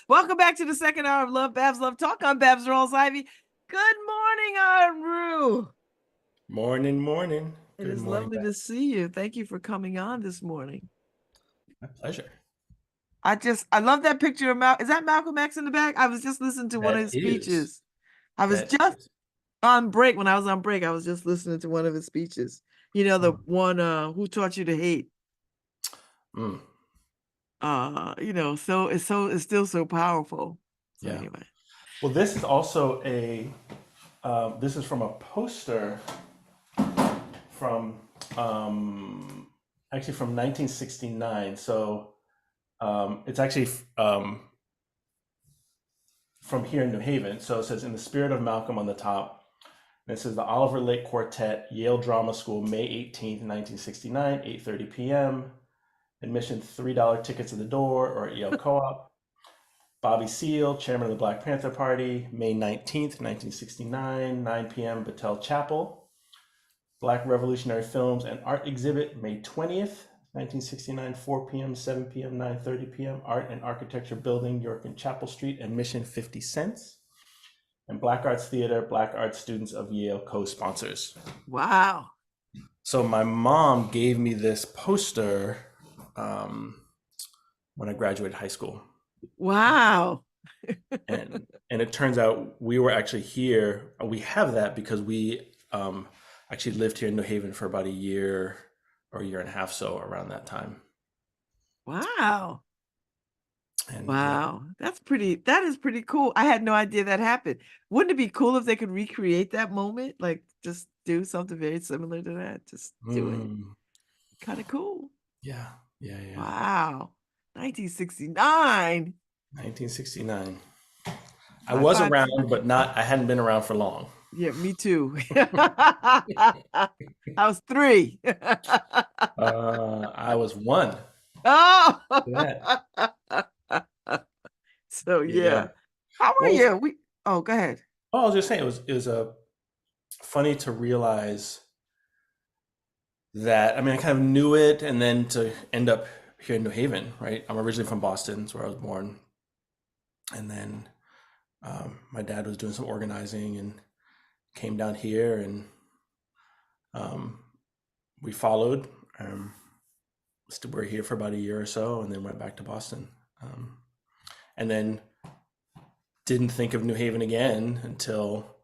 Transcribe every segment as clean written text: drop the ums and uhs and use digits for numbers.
Welcome back to the second hour of Lovebabz, Lovetalk. I'm Babz Rawls-Ivy. Good morning, Enroue. Morning, morning. It Good is morning, lovely Beth. to see you. Thank you for coming on this morning. My pleasure. I love that picture of Malcolm. Is that Malcolm X in the back? I was just listening to one of That his is. speeches. I was That just is. on break. When I was on break, I was just listening to one of his speeches. You know, the Mm, one, Who Taught You to Hate? mm, It's still so powerful. So yeah. anyway. Well, this is also this is from a poster from, actually from 1969. So it's actually from here in New Haven. So it says, "In the spirit of Malcolm" on the top. And it says, "The Oliver Lake Quartet, Yale Drama School, May 18th, 1969, 8:30 p.m. Admission $3 tickets at the door or at Yale Co-op. Bobby Seale, chairman of the Black Panther Party, May 19th, 1969, 9 p.m., Battelle Chapel. Black Revolutionary Films and Art Exhibit, May 20th, 1969, 4 p.m., 7 p.m., 9:30 p.m., Art and Architecture Building, York and Chapel Street, admission 50 cents. And Black Arts Theater, Black Arts Students of Yale co-sponsors." Wow. So my mom gave me this poster um, when I graduated high school. Wow. And it turns out we were actually here. We have that because we actually lived here in New Haven for about a year or a year and a half, so around that time. Wow. And yeah, Wow. That is pretty cool. I had no idea that happened. Wouldn't it be cool if they could recreate that moment? Like just do something very similar to that. Just do it. mm, Kind of cool. yeah, yeah, yeah. Wow. 1969. 1969. I High was five to around, you. but not. I hadn't been around for long. Yeah, me too. I was 3. I was one. Oh. Yeah, So yeah. yeah. How are What was? you? Go ahead. Oh, I was just saying it was funny to realize that. I mean, I kind of knew it, and then to end up here in New Haven, right? I'm originally from Boston, that's where I was born, and then my dad was doing some organizing and came down here, and um, we followed. We're here for about a year or so, and then went back to Boston, and then didn't think of New Haven again until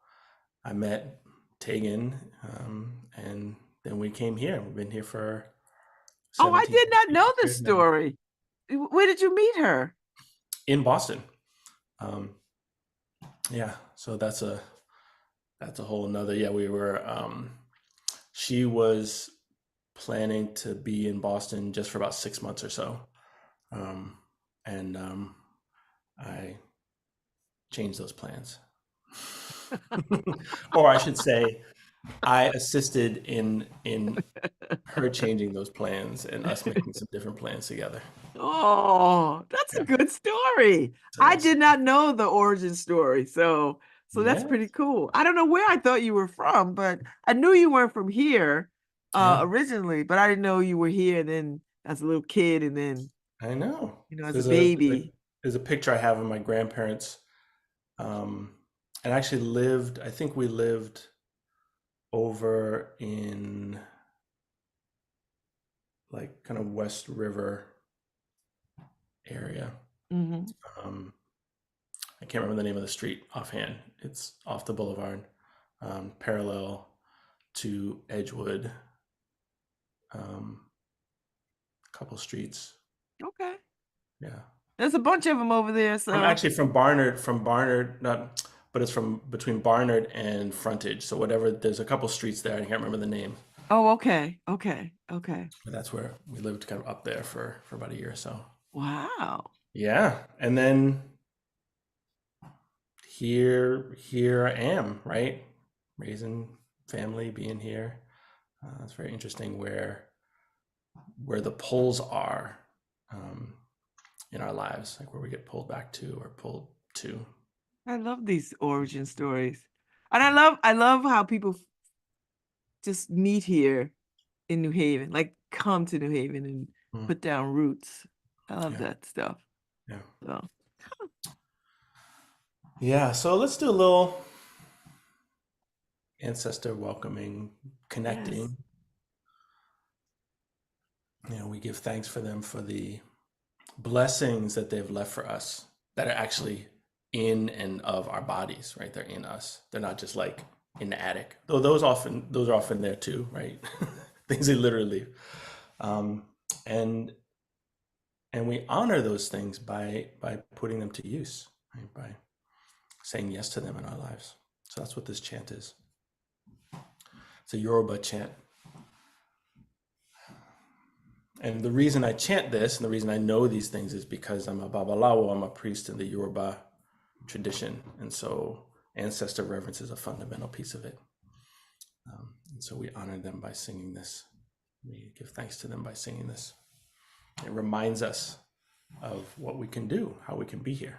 I met Tegan, and then we came here. We've been here for Oh, I 17 did not know this years now story. Where did you meet her? in Boston. Um, yeah, so that's a whole nother. Yeah, we were. She was planning to be in Boston just for about 6 months or so, um, and I changed those plans, or I should say, I assisted in her changing those plans and us making some different plans together. Oh, that's a Yeah, good story. so I that's did not know the origin story. So that's yeah, pretty cool. I don't know where I thought you were from, but I knew you weren't from here yeah. originally, but I didn't know you were here then as a little kid and then, I know. as a There's a baby. there's a picture I have of my grandparents, um, and actually lived. I think we lived over in like kind of West River area. Hmm. Um, I can't remember the name of the street offhand. It's off the boulevard, parallel to Edgewood, a couple streets. Okay. Yeah. There's a bunch of them over there. I'm So, actually from Barnard, not, but it's from between Barnard and Frontage. So whatever, there's a couple streets there. I can't remember the name, oh, okay. Okay. Okay. but that's where we lived, kind of up there for about a year or so. Wow. Yeah, and then here I am, right? Raising family, being here. It's very interesting where the pulls are um, in our lives, like where we get pulled back to or pulled to. I love these origin stories. And I love how people just meet here in New Haven, like come to New Haven and Mm, put down roots. I love yeah, that stuff. Yeah. So, Yeah. So let's do a little ancestor welcoming, yes. connecting. We give thanks for them for the blessings that they've left for us that are actually in and of our bodies, right? They're in us. They're not just like in the attic, though those are often there too, right? Things they literally um, and we honor those things by putting them to use, right? By saying yes to them in our lives. So that's what this chant is. It's a Yoruba chant. And the reason I chant this and the reason I know these things is because I'm a Babalawo, I'm a priest in the Yoruba tradition. And so ancestor reverence is a fundamental piece of it. And so we honor them by singing this. We give thanks to them by singing this. It reminds us of what we can do, how we can be here.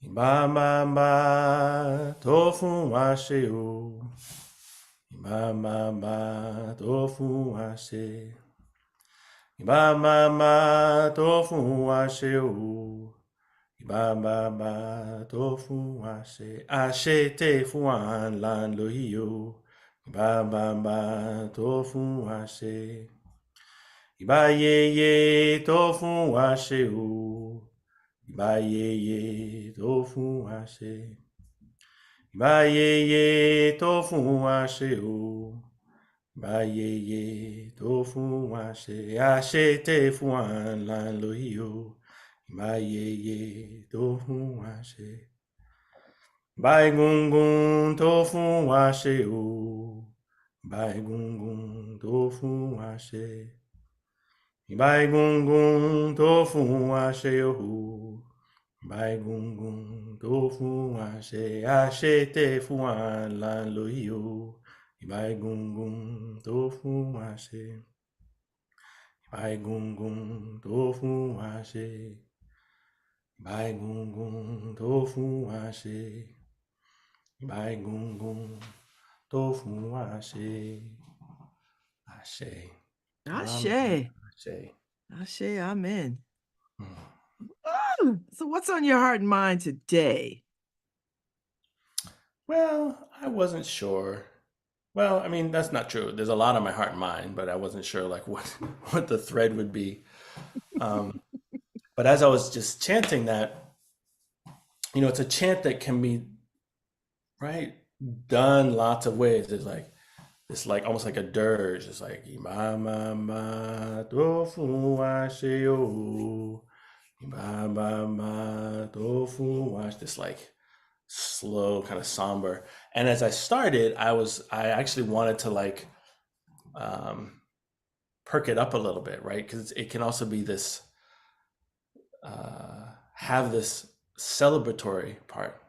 Ibamba tofu washe o. Ibamba tofu washe. Ibamba tofu washe o. Ibamba tofu washe. Ashe te fuan lan lohiyo. Ibamba tofu washe. Ibayeye tofu washe o. Ibayeye tofu washe. Ibayeye tofu washe o. Ibayeye tofu washe. Ashe te fuan lan lohiyo. Ibayeye tofu washe. Ibai gungun tofu washe o. Ibai gungun tofu washe. Ibai gungun tofu washe o. Ibai gungun tofu washe. Ashe te fuan lan lohiyo. Ibai gungun tofu washe. Ibai gungun tofu washe. Ibai gungun tofu washe. Ibai gungun tofu washe. Ashe. Ashe. Ashe. Ashe, amen. Mm. Oh, so what's on your heart and mind today? Well, I wasn't sure. Well, I mean, that's not true. There's a lot on my heart and mind, but I wasn't sure like what what the thread would be. Um, but as I was just chanting that, it's a chant that can be right done lots of ways. It's like almost like a dirge. It's like ma ma ma tofu wa sheo. Ma ma ma tofu wa. This like slow, kind of somber. And as I started, I actually wanted to like perk it up a little bit, right? Because it can also be this have this celebratory part,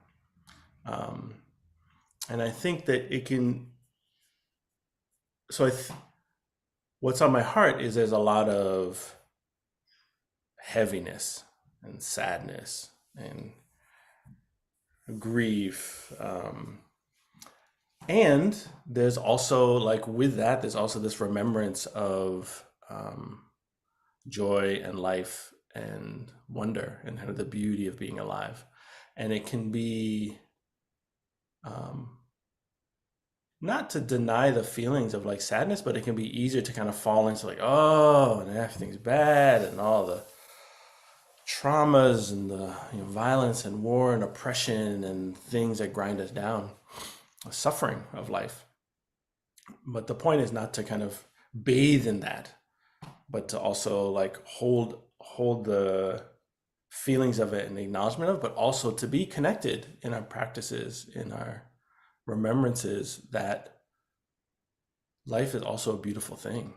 and I think that it can. So what's on my heart is there's a lot of heaviness and sadness and grief. And there's also like with that, there's also this remembrance of joy and life and wonder and kind of the beauty of being alive. And it can be not to deny the feelings of like sadness, but it can be easier to kind of fall into like, oh, and everything's bad and all the traumas and the violence and war and oppression and things that grind us down, suffering of life. But the point is not to kind of bathe in that, but to also like hold the feelings of it and the acknowledgement of, but also to be connected in our practices, in our remembrances that life is also a beautiful thing.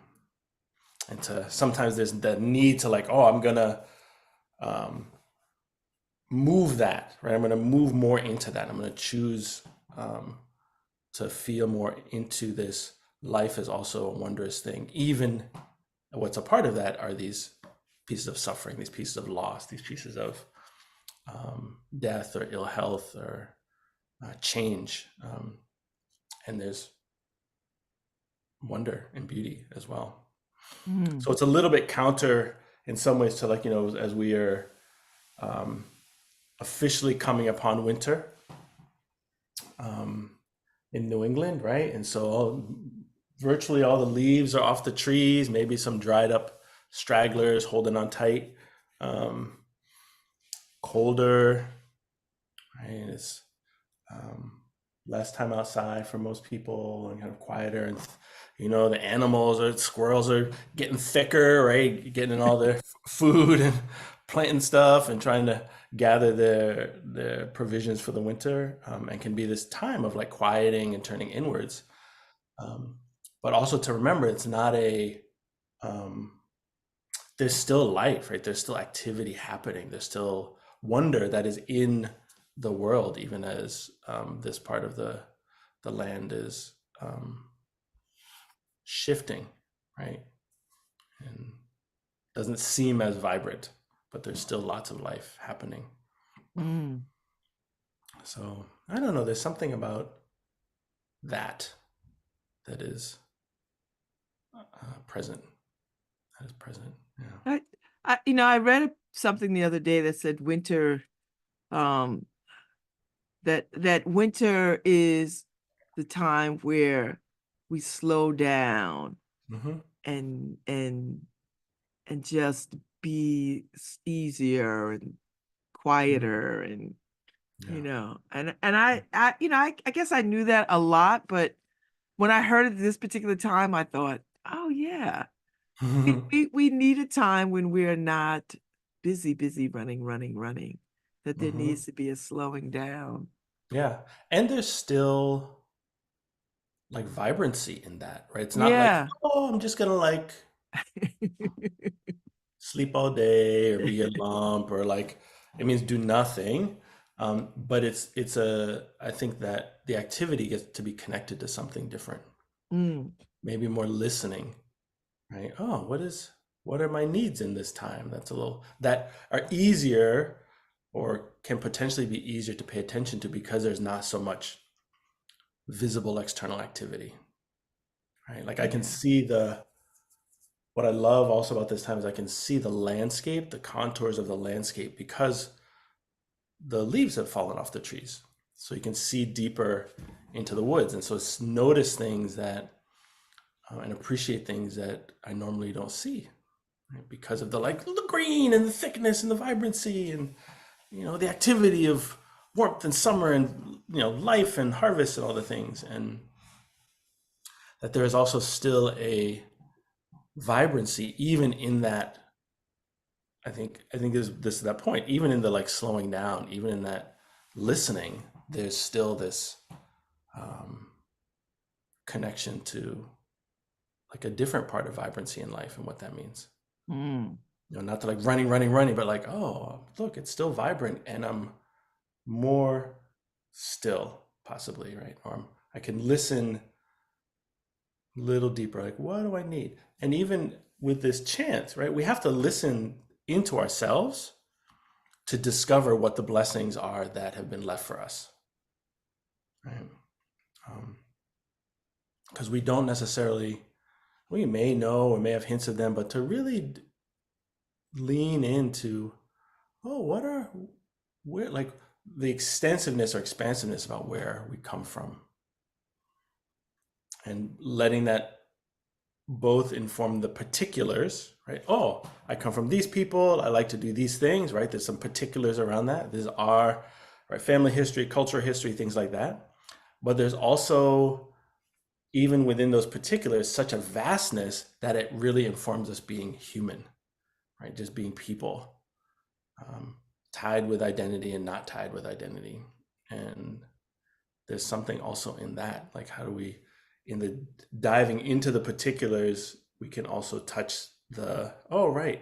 And to sometimes there's the need to like, oh, I'm gonna move that, right? I'm gonna move more into that. I'm gonna choose to feel more into this. Life is also a wondrous thing. Even what's a part of that are these pieces of suffering, these pieces of loss, these pieces of death or ill health or change. And there's wonder and beauty as well. Mm. So it's a little bit counterintuitive in some ways to like, as we are um, officially coming upon winter um, in New England, right? And so virtually all the leaves are off the trees, maybe some dried up stragglers holding on tight. Um, Colder, right? It's um, less time outside for most people and kind of quieter. And, the animals or squirrels are getting thicker, right? Getting all their food and planting stuff and trying to gather their provisions for the winter, and can be this time of like quieting and turning inwards. Um, but also to remember, it's not um, there's still life, right? There's still activity happening. There's still wonder that is in the world, even as this part of the land is shifting, right? And doesn't seem as vibrant, but there's still lots of life happening. Mm. So I don't know. There's something about that that is present. That is present. Yeah. I read something the other day that said winter, um, that winter is the time where we slow down Mm-hmm. and just be easier and quieter and Yeah. I guess I knew that a lot, but when I heard it this particular time, I thought, oh yeah, we need a time when we're not busy running, that there Mm-hmm. needs to be a slowing down. Yeah. And there's still like vibrancy in that, right? It's not like, Yeah. oh, I'm just gonna like sleep all day or be a lump or like it means do nothing. But I think that the activity gets to be connected to something different, Mm, maybe more listening, right? Oh, what are my needs in this time? That are easier or can potentially be easier to pay attention to because there's not so much visible external activity, right? Like I can yeah. see what I love also about this time is I can see the landscape, the contours of the landscape because the leaves have fallen off the trees. So you can see deeper into the woods. And so notice things and appreciate things that I normally don't see, right? Because of the green and the thickness and the vibrancy and, the activity of warmth and summer and, life and harvest and all the things. And that there is also still a vibrancy even in that. I think this is that point. Even in the like slowing down, even in that listening, there's still this um, connection to like a different part of vibrancy in life and what that means. Mm, Not to like running, but like, oh, look, it's still vibrant, and I'm more still, possibly, right? I can listen a little deeper. Like, what do I need? And even with this chance, right? We have to listen into ourselves to discover what the blessings are that have been left for us, right? Because we don't necessarily, we may know or may have hints of them, but to really lean into, oh, where, like the extensiveness or expansiveness about where we come from, and letting that both inform the particulars, right? Oh, I come from these people. I like to do these things, right? There's some particulars around that. There's our right family history, cultural history, things like that. But there's also, even within those particulars, such a vastness that it really informs us being human, right? Just being people, tied with identity and not tied with identity. And there's something also in that, like how do we, in the diving into the particulars, we can also touch oh, right,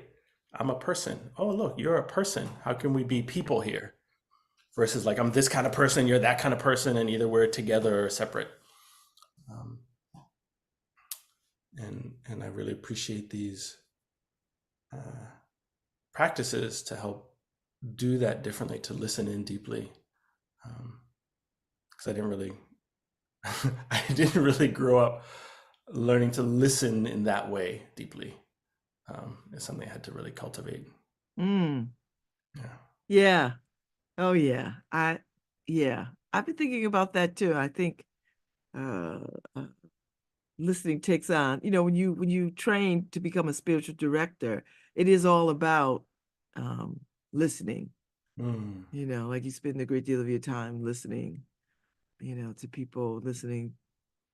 I'm a person. Oh, look, you're a person. How can we be people here? Versus like, I'm this kind of person, you're that kind of person, and either we're together or separate. Um, and I really appreciate these uh, practices to help do that differently, to listen in deeply. Because I didn't really grow up learning to listen in that way deeply. is something I had to really cultivate. Mm. Yeah. Yeah. Oh yeah. Yeah. I've been thinking about that too. I think uh, uh listening takes on, when you train to become a spiritual director, it is all about um listening. Mm. Like you spend a great deal of your time listening, to people, listening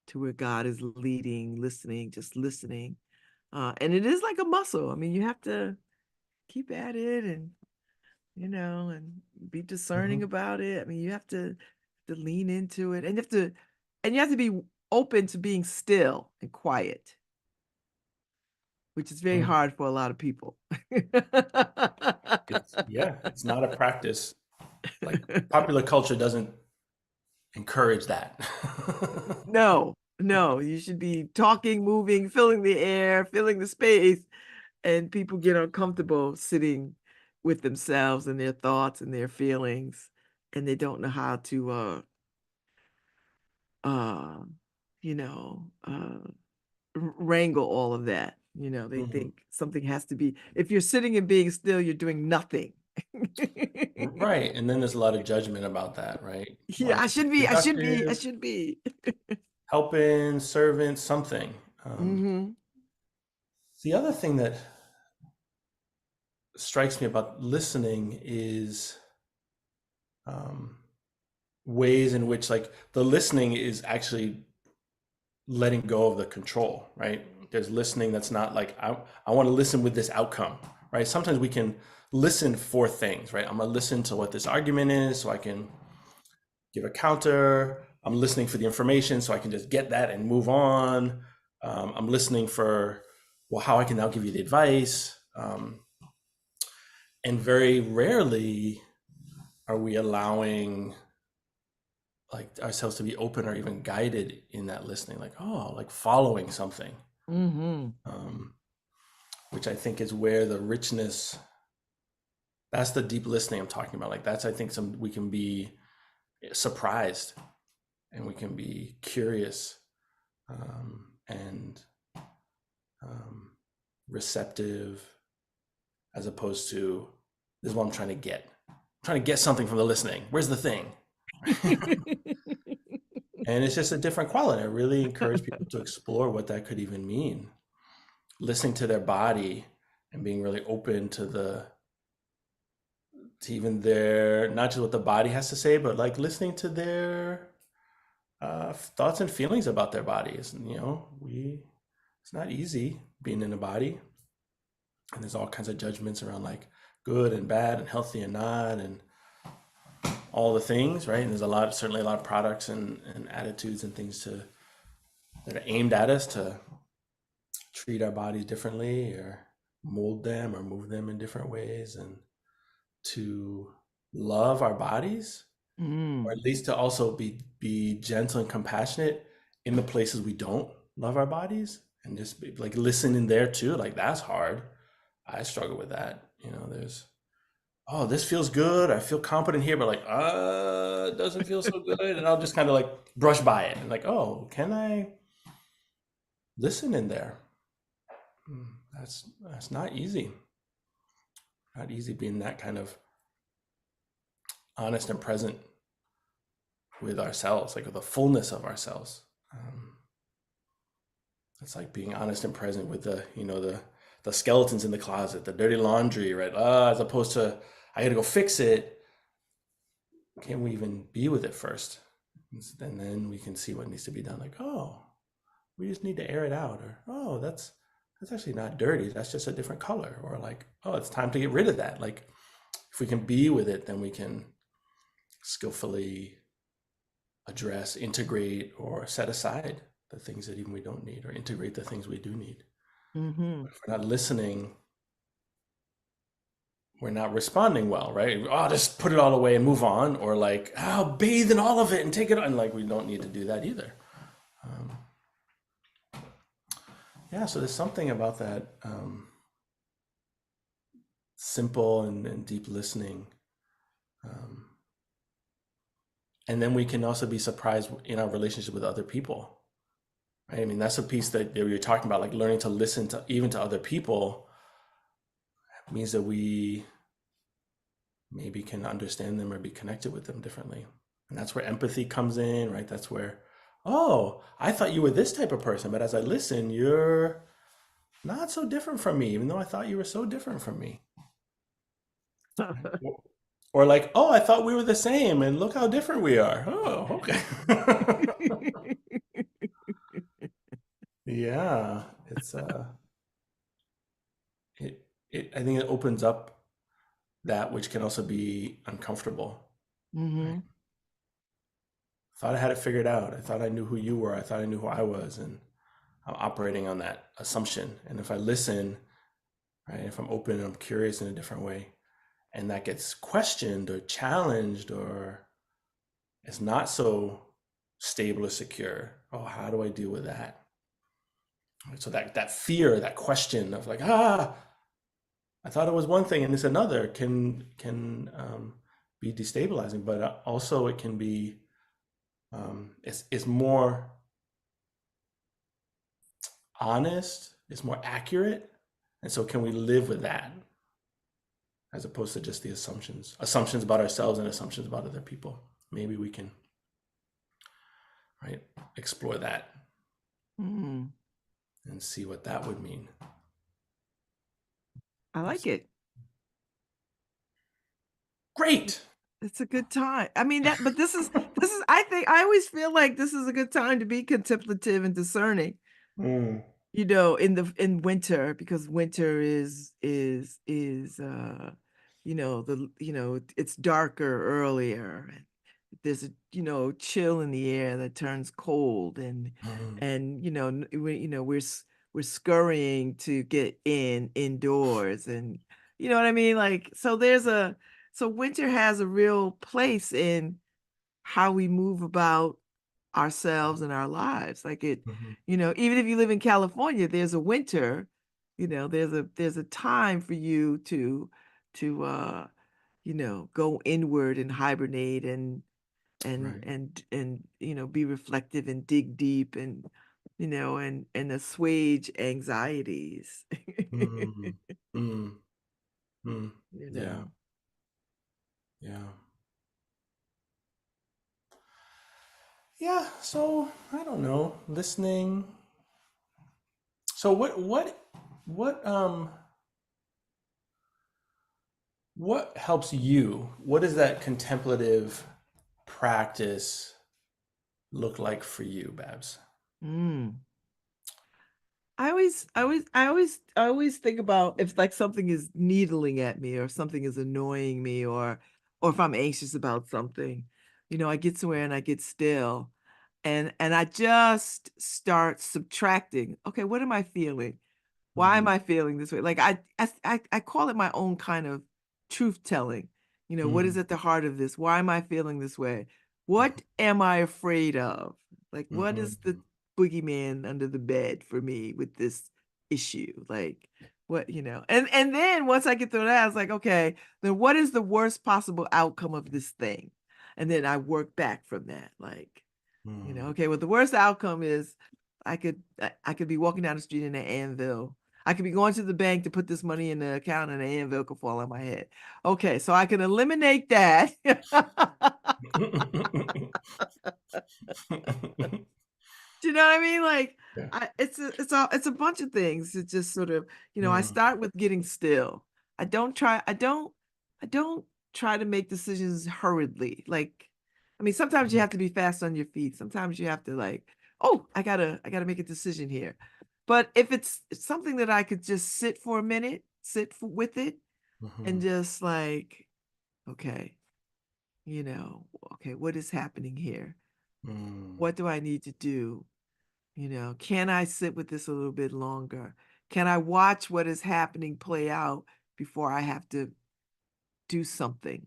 to where God is leading, listening, just listening. And it is like a muscle. I mean, you have to keep at it and be discerning Hmm. about it. I mean, you have to lean into it, and you have to be open to being still and quiet, which is very Mm. hard for a lot of people. It's not a practice. Like popular culture doesn't encourage that. No, no, you should be talking, moving, filling the air, filling the space, and people get uncomfortable sitting with themselves and their thoughts and their feelings, and they don't know how to uh you know uh wrangle all of that. They Mhm. think something has to be, if you're sitting and being still, you're doing nothing. Right. And then there's a lot of judgment about that, right? Yeah, Wanting I to be should be, I should be, I productive, should be. helping, servant, something. Hmm. The other thing that strikes me about listening is um, ways in which, like, the listening is actually letting go of the control, right? There's listening that's not like, I want to listen with this outcome, right? Sometimes we can listen for things, right? I'm going to listen to what this argument is so I can give a counter. I'm listening for the information so I can just get that and move on. I'm listening for, well, how I can now give you the advice. And very rarely are we allowing like ourselves to be open or even guided in that listening, like, oh, like following something, Hmm. um, which I think is where the richness, that's the deep listening I'm talking about. Like that's, I think we can be surprised and we can be curious, and um, receptive, as opposed to, this is what I'm trying to get. I'm trying to get something from the listening. Where's the thing? And it's just a different quality. I really encourage people to explore what that could even mean. Listening to their body and being really open to even their, not just what the body has to say, but like listening to their thoughts and feelings about their bodies. And, it's not easy being in a body, and there's all kinds of judgments around like good and bad and healthy and not, and all the things, right? And there's certainly a lot of products and attitudes and things that are aimed at us to treat our bodies differently or mold them or move them in different ways, and to love our bodies, or Mm. at least to also be gentle and compassionate in the places we don't love our bodies, and just be, like, listen in there too. Like that's hard. I struggle with that. There's, oh, this feels good. I feel competent here, but like, it doesn't feel so good. And I'll just kind of like brush by it and like, oh, can I listen in there? That's not easy. Not easy being that kind of honest and present with ourselves, like with the fullness of ourselves. Um, it's like being honest and present with the skeletons in the closet, the dirty laundry, right? As opposed to, I got to go fix it. Can we even be with it first? And then we can see what needs to be done. Like, oh, we just need to air it out, or oh, that's actually not dirty. That's just a different color, or like, oh, it's time to get rid of that. Like, if we can be with it, then we can skillfully address, integrate, or set aside the things that even we don't need, or integrate the things we do need. Hmm. But if we're not listening, we're not responding well, right? Oh, just put it all away and move on, or like, oh, bathe in all of it and take it on. Like, we don't need to do that either. Um, yeah, so there's something about that simple and deep listening. Um, and then we can also be surprised in our relationship with other people. Right? I mean, that's a piece that you're talking about, like learning to listen to even to other people. means that we maybe can understand them or be connected with them differently. And that's where empathy comes in, right? That's where, oh, I thought you were this type of person, but as I listen, you're not so different from me, even though I thought you were so different from me. Right? Or like, oh, I thought we were the same, and look how different we are. Oh, okay. Yeah, it's it I think it opens up that which can also be uncomfortable, right? Mm-hmm. I thought I had it figured out. I thought I knew who you were. I thought I knew who I was, and I'm operating on that assumption. And if I listen, right, if I'm open and I'm curious in a different way, and that gets questioned or challenged or it's not so stable or secure, oh, how do I deal with that? Right, so that fear, that question of like, I thought it was one thing and it's another can be destabilizing, but also it can be it's more honest, it's more accurate, and so can we live with that as opposed to just the assumptions about ourselves and assumptions about other people. Maybe we can, right, explore that Mm. and see what that would mean. I like it. Great. It's a good time. I mean but this is I think I always feel like this is a good time to be contemplative and discerning. Mm, In winter, because winter is it's darker earlier, and there's a chill in the air that turns cold, mm, and we're scurrying to get indoors, and you know what I mean, like, so winter has a real place in how we move about ourselves and our lives. Like mhm, even if you live in California, there's a winter, there's a time for you to go inward and hibernate right. and be reflective and dig deep and and assuage anxieties. Mm, mm, mm. you Yeah, know. yeah. Yeah, so I don't know, listening. So what what helps you? What does that contemplative practice look like for you, Babs? Mm. I always think about if like something is needling at me or something is annoying me or if I'm anxious about something, I get somewhere and I get still and I just start subtracting. Okay, what am I feeling? Why am Mm, I feeling this way? Like I call it my own kind of truth telling. What is mm, at the heart of this? Why am I feeling this way? What am I afraid of? Like, what is the mhm, boogeyman under the bed for me with this issue? Like, and then once I get through that, I was like, okay, then what is the worst possible outcome of this thing? And then I work back from that. Like, mm. okay, well, the worst outcome is I could be walking down the street in an anvil. I could be going to the bank to put this money in the account and an anvil could fall on my head. Okay, so I can eliminate that. Do you know what I mean? Like, Yeah. it's a bunch of things. It's just sort of, I Mm, start with getting still. I don't try to make decisions hurriedly. Like, I mean, sometimes you mhm, have to be fast on your feet. Sometimes you have to like, oh, I gotta make a decision here. But if it's something that I could just sit for a minute, with it, and mhm, just like, okay, okay, what is happening here? mm, What do I need to do? Can I sit with this a little bit longer? Can I watch what is happening play out before I have to do something?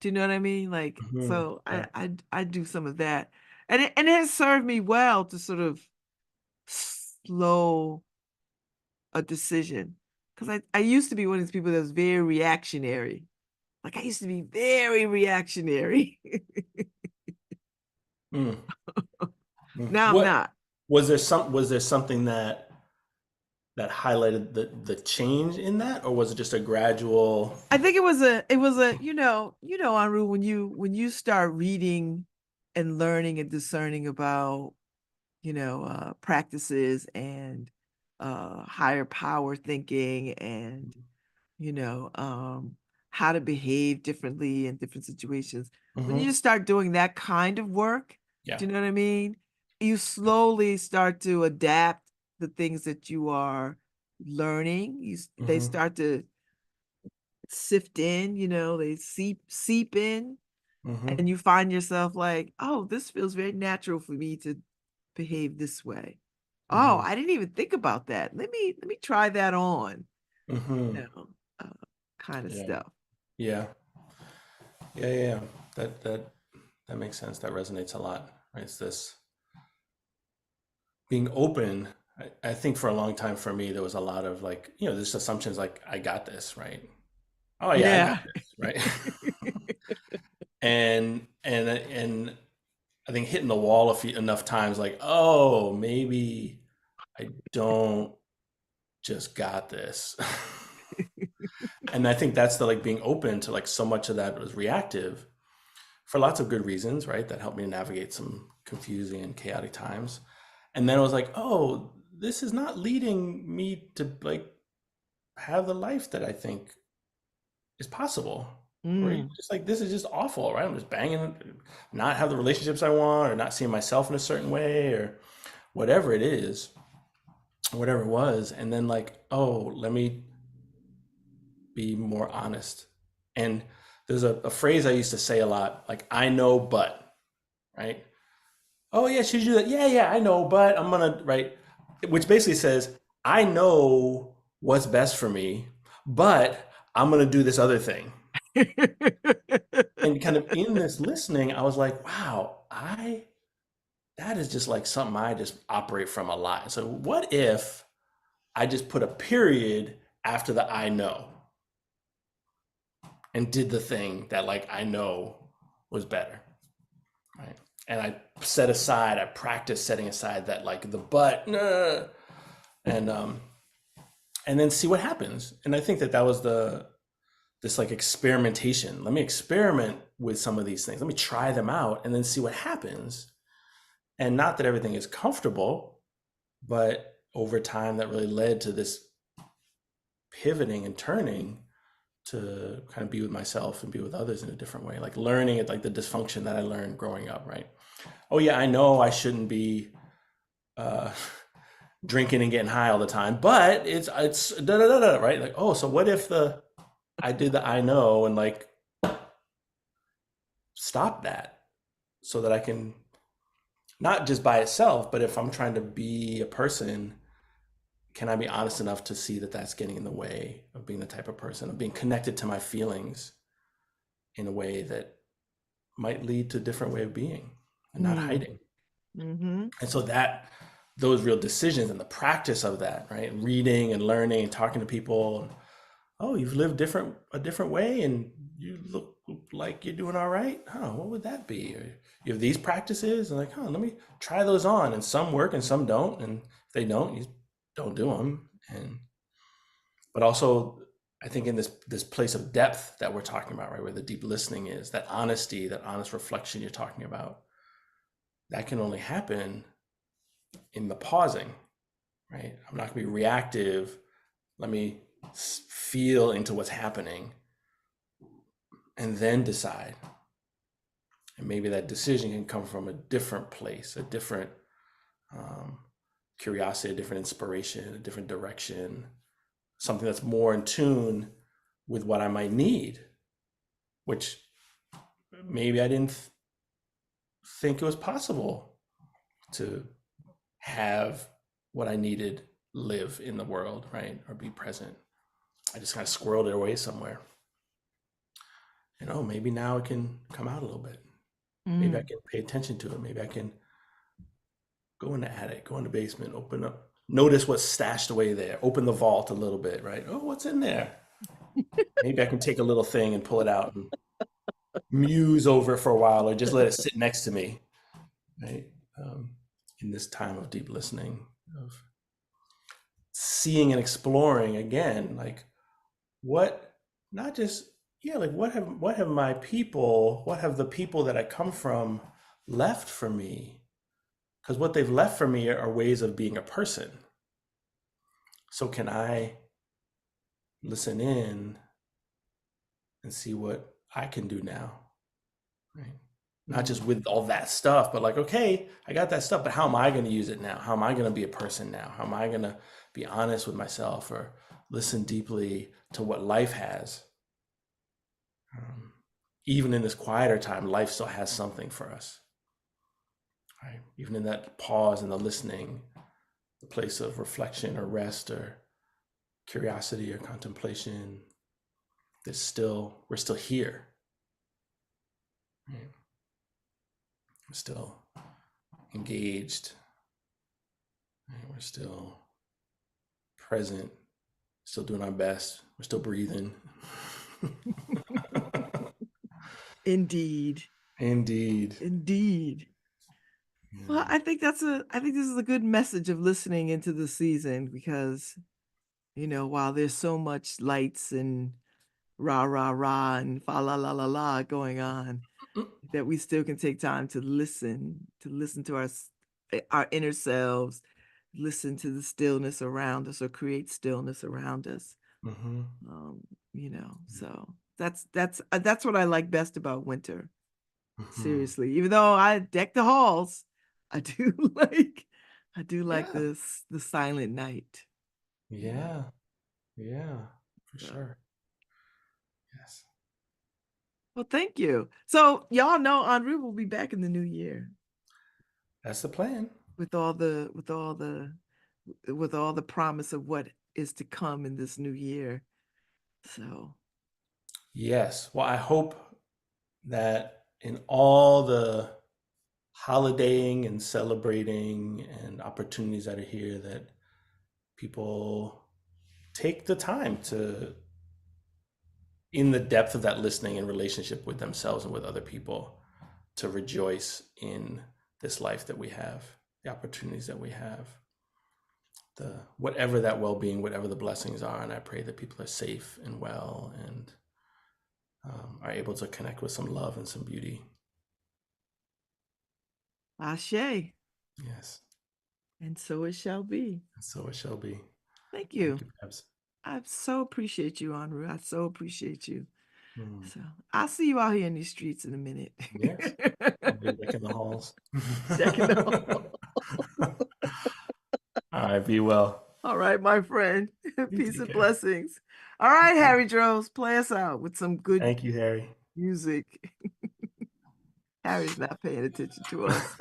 Do you know what I mean? Like, mhm. so I Yeah. I I do some of that, and it has served me well to sort of slow a decision because I used to be one of these people that was very reactionary. Like I used to be very reactionary. Mm, mm. Now I'm not. Was there something that that highlighted the change in that, or was it just a gradual? I think it was a, Enroue, when you start reading and learning and discerning about, practices and higher power thinking and, you know, um, how to behave differently in different situations. When Hmm. you start doing that kind of work, Yeah. do you know what I mean? You slowly start to adapt the things that you are learning. They Hmm. start to sift in, they seep in, Hmm. and you find yourself like, oh, this feels very natural for me to behave this way. Oh, Hmm. I didn't even think about that. Let me try that on, you Hmm. know, uh, kind of Yeah. stuff. Yeah. Yeah. Yeah. That makes sense. That resonates a lot. Right? It's this being open. I think for a long time for me, there was a lot of like, this assumptions like, I got this, right? Oh yeah, I got Yeah. this, right? And I think hitting the wall enough times, like, oh, maybe I don't just got this. And I think that's the like being open to like so much of that was reactive for lots of good reasons, right? That helped me navigate some confusing and chaotic times. And then I was like, oh, this is not leading me to like have the life that I think is possible. Or Mm, just like this is just awful, right? I'm just banging, not have the relationships I want, or not seeing myself in a certain way, or whatever it is, whatever it was. And then like, oh, let me be more honest. And there's a phrase I used to say a lot, like I know, but, right? Oh yeah, should you do that? Yeah, yeah, I know, but I'm gonna, right, which basically says I know what's best for me, but I'm gonna do this other thing. And kind of in this listening, I was like, wow, I that is just like something I just operate from a lot. So what if I just put a period after the I know and did the thing that like I know was better, right? And I practice setting aside that like the but, nah, and um, and then see what happens. And I think that was this like experimentation. Let me experiment with some of these things. Let me try them out and then see what happens. And not that everything is comfortable, but over time that really led to this pivoting and turning to kind of be with myself and be with others in a different way, like learning it, like the dysfunction that I learned growing up, right? Oh yeah, I know I shouldn't be uh, drinking and getting high all the time, but it's da da da da, right? Like, oh, so what if I did the I know and like stop that so that I can not just by itself, but if I'm trying to be a person, can I be honest enough to see that that's getting in the way of being the type of person, of being connected to my feelings in a way that might lead to a different way of being and not mm, hiding. mm-hmm. And so that those real decisions and the practice of that, right? Reading and learning and talking to people. And, oh, you've lived a different way and you look like you're doing all right. Huh, what would that be? Or you have these practices and like, huh, let me try those on. And some work and some don't. And if they don't, you don't do them. And but also I think in this place of depth that we're talking about, right, where the deep listening is, that honesty, that honest reflection you're talking about, that can only happen in the pausing, right? I'm not going to be reactive. Let me feel into what's happening and then decide. And maybe that decision can come from a different place, a different um, curiosity, a different inspiration, a different direction, something that's more in tune with what I might need, which maybe I didn't think it was possible to have what I needed live in the world, right? Or be present. I just kind of squirreled it away somewhere. And oh, maybe now it can come out a little bit. Maybe I Mm. can pay attention to it. Maybe I can go in the attic, go in the basement, open up, notice what's stashed away there, open the vault a little bit, right? Oh, what's in there? Maybe I can take a little thing and pull it out and muse over it for a while or just let it sit next to me, right? Um, in this time of deep listening, of seeing and exploring again, like what, not just, yeah, like what have my people, what have the people that I come from left for me? Because what they've left for me are ways of being a person. So can I listen in and see what I can do now? Right. Not just with all that stuff, but like, okay, I got that stuff, but how am I going to use it now? How am I going to be a person now? How am I going to be honest with myself or listen deeply to what life has? Even in this quieter time, life still has something for us. Right? Even in that pause and the listening, the place of reflection or rest or curiosity or contemplation, we're still here. Right? We're still engaged. Right? We're still present, still doing our best. We're still breathing. Indeed. Indeed. Indeed. Yeah. Well, I think this is a good message of listening into the season because, while there's so much lights and rah, rah, rah, and fa la la la la going on, that we still can take time to listen to our inner selves, listen to the stillness around us or create stillness around us. Mm-hmm. So that's what I like best about winter. Mm-hmm. Seriously, even though I deck the halls, I do like Yeah. the silent night. Yeah. Yeah. For So, sure. Yes. well, thank you. So y'all know Enroue will be back in the new year That's the plan. with all the promise of what is to come in this new year. So Yes. Well, I hope that in all the holidaying and celebrating and opportunities that are here, that people take the time to, in the depth of that listening and relationship with themselves and with other people, to rejoice in this life that we have, the opportunities that we have, the whatever that well-being, whatever the blessings are. And I pray that people are safe and well and are able to connect with some love and some beauty. ashe. Yes. And so it shall be. And so it shall be. Thank you. Thank you, Babz. I so appreciate you, Enroue. I so appreciate you. Mm. So I'll see you out here in these streets in a minute. Yes. I'll be back in the halls. Checking the hall. All right, be well. All right, my friend. You Peace take and care. blessings. All right, Harry Droves, play us out with some good Thank you, Harry. music. Harry's not paying attention to us.